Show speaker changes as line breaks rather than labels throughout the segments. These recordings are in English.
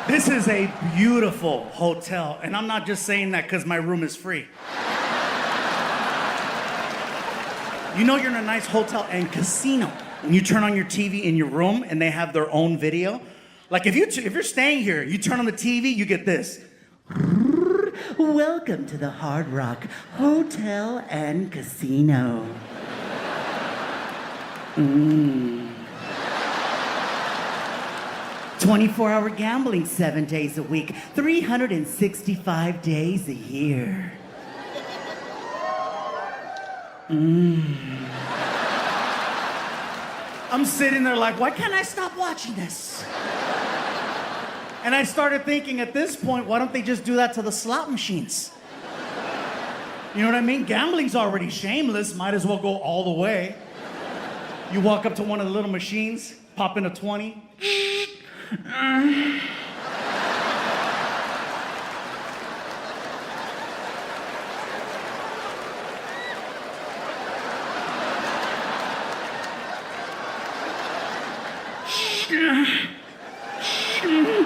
This is a beautiful hotel, and I'm not just saying that because my room is free. You know you're in a nice hotel and casino when you turn on your TV in your room and they have their own video. Like if you're staying here, you turn on the TV, you get this. Welcome to the Hard Rock Hotel and Casino. 24-hour gambling 7 days a week, 365 days a year. I'm sitting there like, why can't I stop watching this? And I started thinking at this point, why don't they just do that to the slot machines? You know what I mean? Gambling's already shameless, might as well go all the way. You walk up to one of the little machines, pop in a 20.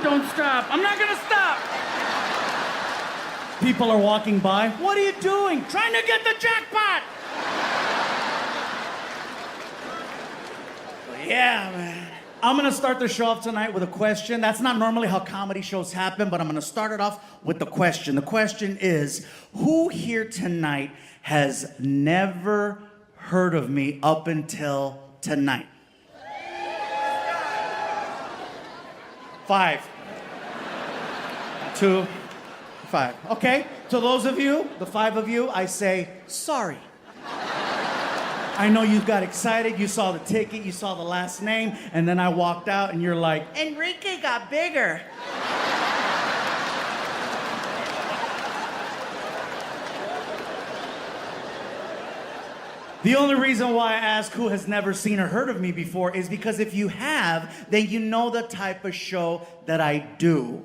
Don't stop. I'm not gonna stop. People are walking by. What are you doing? Trying to get the jackpot. Yeah, man. I'm gonna start the show off tonight with a question. That's not normally how comedy shows happen, but I'm gonna start it off with the question. The question is, who here tonight has never heard of me up until tonight? 5, 2, 5. Okay, to those of you, the 5 of you, I say sorry. I know you got excited, you saw the ticket, you saw the last name, and then I walked out and you're like, Enrique got bigger. The only reason why I ask who has never seen or heard of me before is because if you have, then you know the type of show that I do.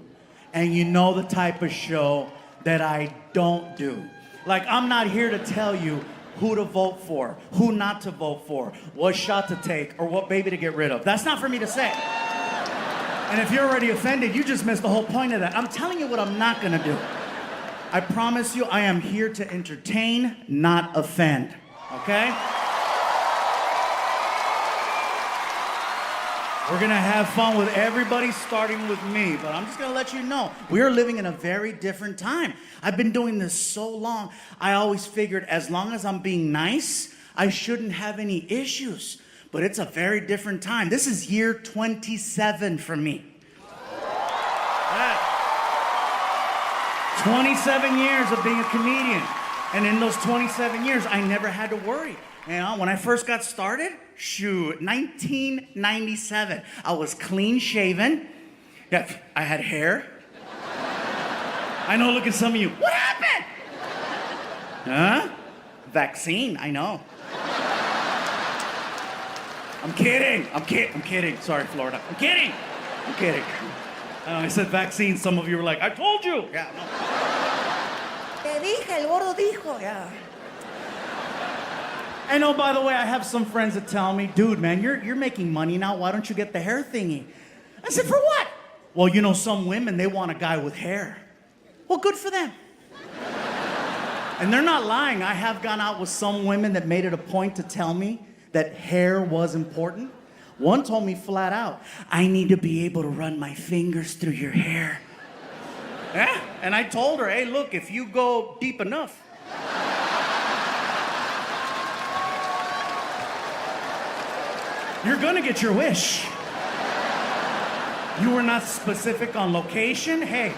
And you know the type of show that I don't do. Like, I'm not here to tell you who to vote for, who not to vote for, what shot to take, or what baby to get rid of. That's not for me to say. And if you're already offended, you just missed the whole point of that. I'm telling you what I'm not gonna do. I promise you, I am here to entertain, not offend. Okay? We're gonna have fun with everybody, starting with me, but I'm just gonna let you know, we are living in a very different time. I've been doing this so long, I always figured as long as I'm being nice, I shouldn't have any issues. But it's a very different time. This is year 27 for me. Yeah. 27 years of being a comedian. And in those 27 years, I never had to worry. You know, when I first got started, 1997, I was clean shaven. Yeah, I had hair. I know, look at some of you. What happened? Huh? Vaccine, I know. I'm kidding. Sorry, Florida. I'm kidding. I said vaccine. Some of you were like, I told you. Yeah, no.
Te dije, el gordo dijo, yeah.
And oh, by the way, I have some friends that tell me, dude, man, you're making money now. Why don't you get the hair thingy? I said, for what? Well, you know, some women, they want a guy with hair. Well, good for them. And they're not lying. I have gone out with some women that made it a point to tell me that hair was important. One told me flat out, I need to be able to run my fingers through your hair. Yeah, and I told her, hey, look, if you go deep enough. You're gonna get your wish. You were not specific on location. Hey,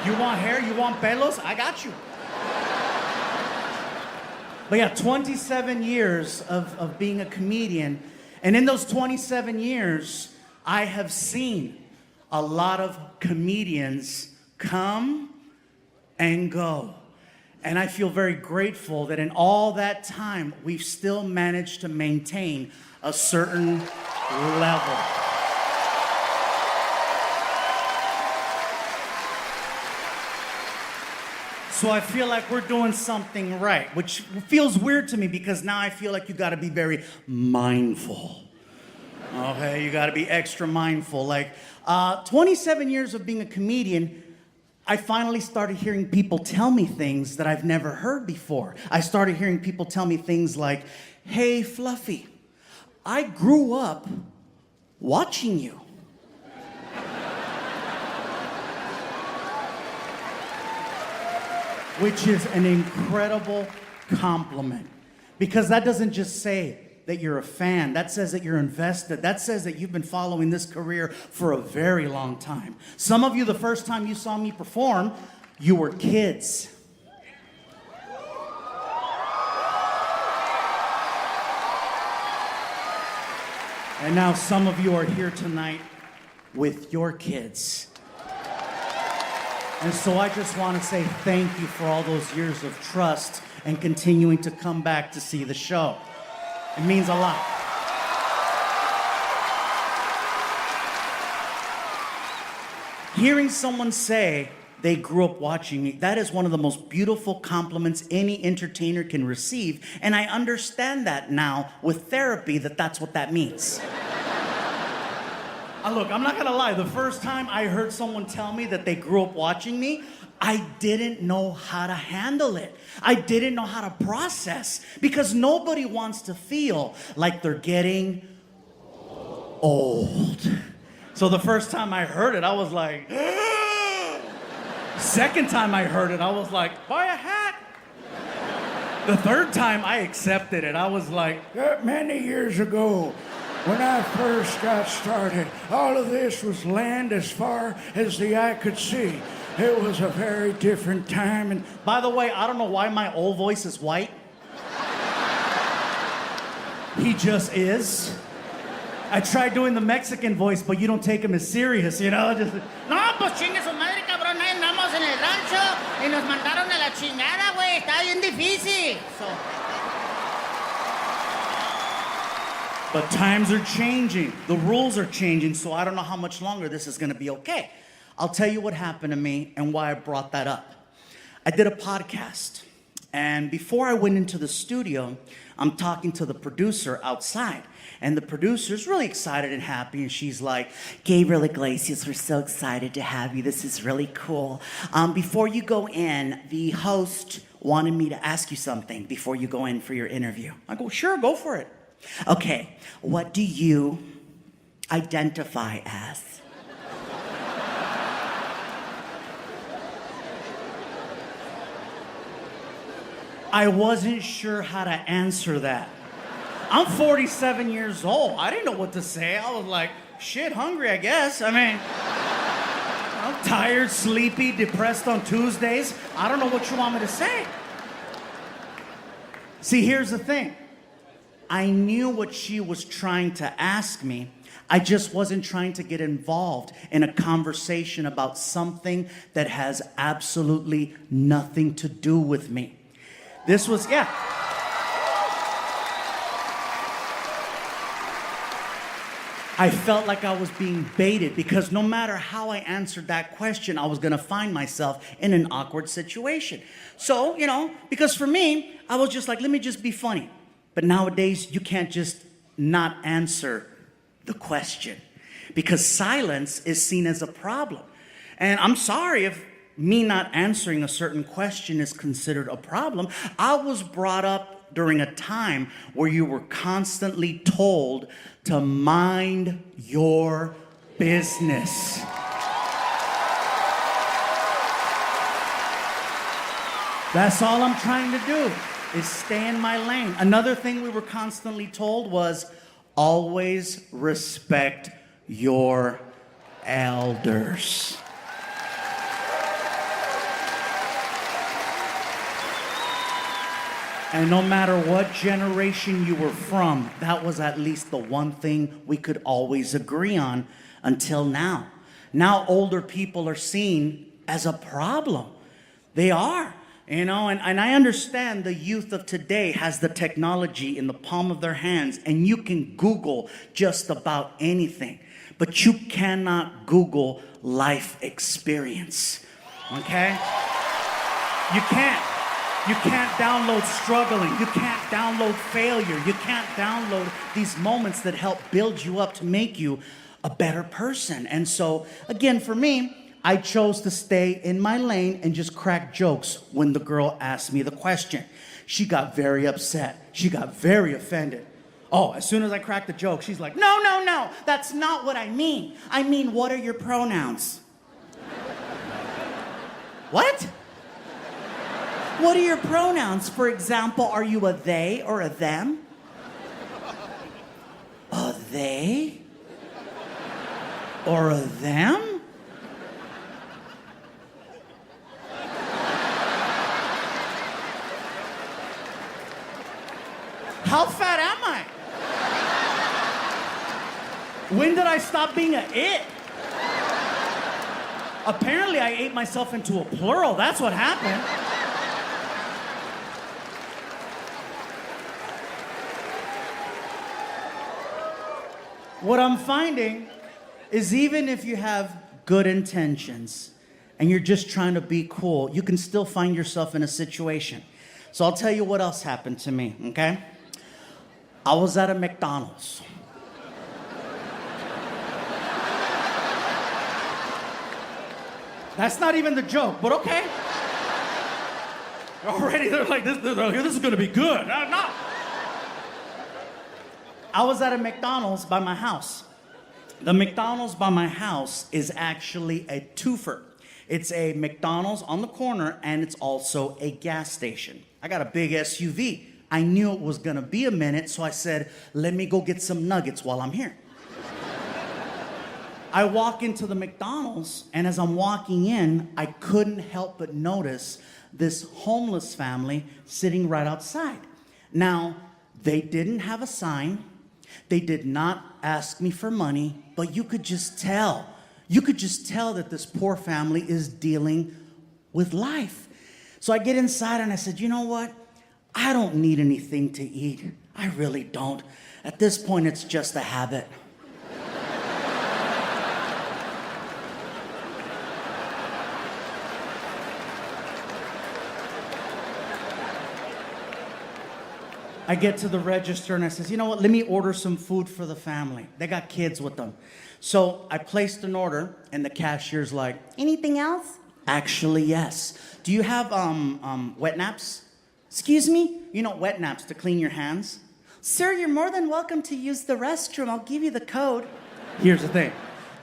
you want hair, you want pelos? I got you. But yeah, 27 years of being a comedian. And in those 27 years, I have seen a lot of comedians come and go. And I feel very grateful that in all that time, we've still managed to maintain a certain level. So I feel like we're doing something right, which feels weird to me because now I feel like you gotta be very mindful. Okay, you got to be extra mindful. Like, 27 years of being a comedian, I finally started hearing people tell me things that I've never heard before. I started hearing people tell me things like, hey, Fluffy, I grew up watching you. Which is an incredible compliment. Because that doesn't just say that you're a fan. That says that you're invested. That says that you've been following this career for a very long time. Some of you, the first time you saw me perform, you were kids. And now some of you are here tonight with your kids. And so I just want to say thank you for all those years of trust and continuing to come back to see the show. It means a lot. Hearing someone say they grew up watching me, that is one of the most beautiful compliments any entertainer can receive. And I understand that now with therapy, that's what that means. Look, I'm not gonna lie, the first time I heard someone tell me that they grew up watching me, I didn't know how to handle it. I didn't know how to process, because nobody wants to feel like they're getting old. So the first time I heard it, I was like, second time I heard it, I was like, buy a hat. The third time I accepted it, I was like,
many years ago, when I first got started, all of this was land as far as the eye could see. It was a very different time. And
by the way, I don't know why my old voice is white. He just is. I tried doing the Mexican voice, but you don't take him as serious, you know? Just,
No, pues chingue su madre, cabrón. Ahí andamos en el rancho y nos mandaron a la chingada, güey. Está bien difícil.
But times are changing. The rules are changing, so I don't know how much longer this is gonna be okay. I'll tell you what happened to me and why I brought that up. I did a podcast, and before I went into the studio, I'm talking to the producer outside, and the producer's really excited and happy, and she's like,
Gabriel Iglesias, we're so excited to have you. This is really cool. Before you go in, the host wanted me to ask you something before you go in for your interview.
I go, sure, go for it.
Okay, what do you identify as?
I wasn't sure how to answer that. I'm 47 years old. I didn't know what to say. I was like, shit, hungry, I guess. I mean, I'm tired, sleepy, depressed on Tuesdays. I don't know what you want me to say. See, here's the thing. I knew what she was trying to ask me. I just wasn't trying to get involved in a conversation about something that has absolutely nothing to do with me. This was, yeah. I felt like I was being baited because no matter how I answered that question, I was gonna find myself in an awkward situation. So, you know, because for me, I was just like, let me just be funny. But nowadays, you can't just not answer the question because silence is seen as a problem. And I'm sorry if me not answering a certain question is considered a problem. I was brought up during a time where you were constantly told to mind your business. That's all I'm trying to do, is stay in my lane. Another thing we were constantly told was always respect your elders. And no matter what generation you were from, that was at least the one thing we could always agree on until now. Now older people are seen as a problem. They are. You know, and I understand the youth of today has the technology in the palm of their hands, and you can Google just about anything, but you cannot Google life experience, okay? You can't. You can't download struggling. You can't download failure. You can't download these moments that help build you up to make you a better person. And so, again, for me, I chose to stay in my lane and just crack jokes when the girl asked me the question. She got very upset. She got very offended. Oh, as soon as I cracked the joke, she's like, no, no, no, that's not what I mean. I mean, what are your pronouns? What? What are your pronouns? For example, are you a they or a them? A they? Or a them? How fat am I? When did I stop being a it? Apparently, I ate myself into a plural. That's what happened. What I'm finding is even if you have good intentions and you're just trying to be cool, you can still find yourself in a situation. So I'll tell you what else happened to me, okay? I was at a McDonald's. That's not even the joke, but okay. Already they're like, this is gonna be good. No. I was at a McDonald's by my house. The McDonald's by my house is actually a twofer. It's a McDonald's on the corner and it's also a gas station. I got a big SUV. I knew it was gonna be a minute, so I said, let me go get some nuggets while I'm here. I walk into the McDonald's, and as I'm walking in, I couldn't help but notice this homeless family sitting right outside. Now, they didn't have a sign. They did not ask me for money, but you could just tell. You could just tell that this poor family is dealing with life. So I get inside and I said, you know what? I don't need anything to eat. I really don't. At this point, it's just a habit. I get to the register and I says, you know what, let me order some food for the family. They got kids with them. So I placed an order and the cashier's like, anything else? Actually, yes. Do you have wet naps? Excuse me? You know, wet naps to clean your hands? Sir, you're more than welcome to use the restroom. I'll give you the code. Here's the thing.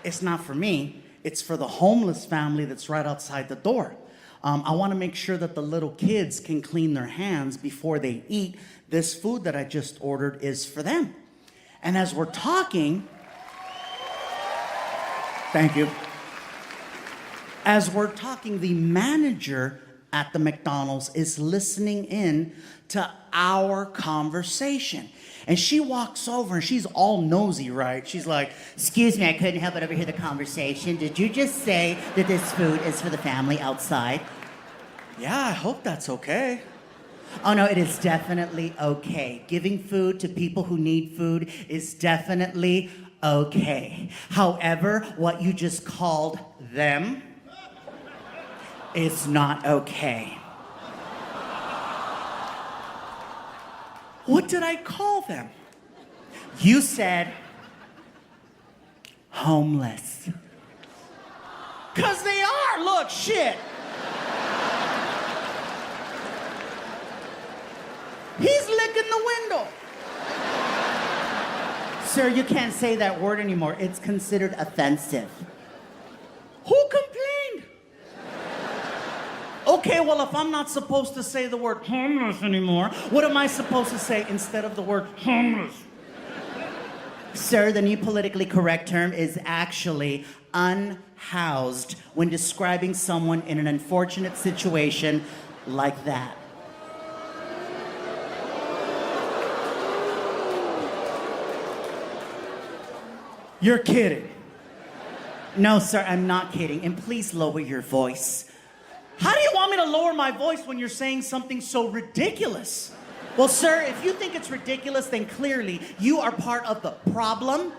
It's not for me. It's for the homeless family that's right outside the door. I want to make sure that the little kids can clean their hands before they eat. This food that I just ordered is for them. And as we're talking, thank you. As we're talking, the manager at the McDonald's is listening in to our conversation. And she walks over and she's all nosy, right? She's like, excuse me, I couldn't help but overhear the conversation. Did you just say that this food is for the family outside? Yeah, I hope that's okay. Oh no, it is definitely okay. Giving food to people who need food is definitely okay. However, what you just called them is not okay. What did I call them? You said homeless. 'Cause they are, look, shit. He's licking the window. Sir, you can't say that word anymore. It's considered offensive. Who complained? Okay, well, if I'm not supposed to say the word homeless anymore, what am I supposed to say instead of the word homeless? Sir, the new politically correct term is actually unhoused when describing someone in an unfortunate situation like that. You're kidding. No, sir, I'm not kidding. And please lower your voice. How do you want me to lower my voice when you're saying something so ridiculous? Well, sir, if you think it's ridiculous, then clearly you are part of the problem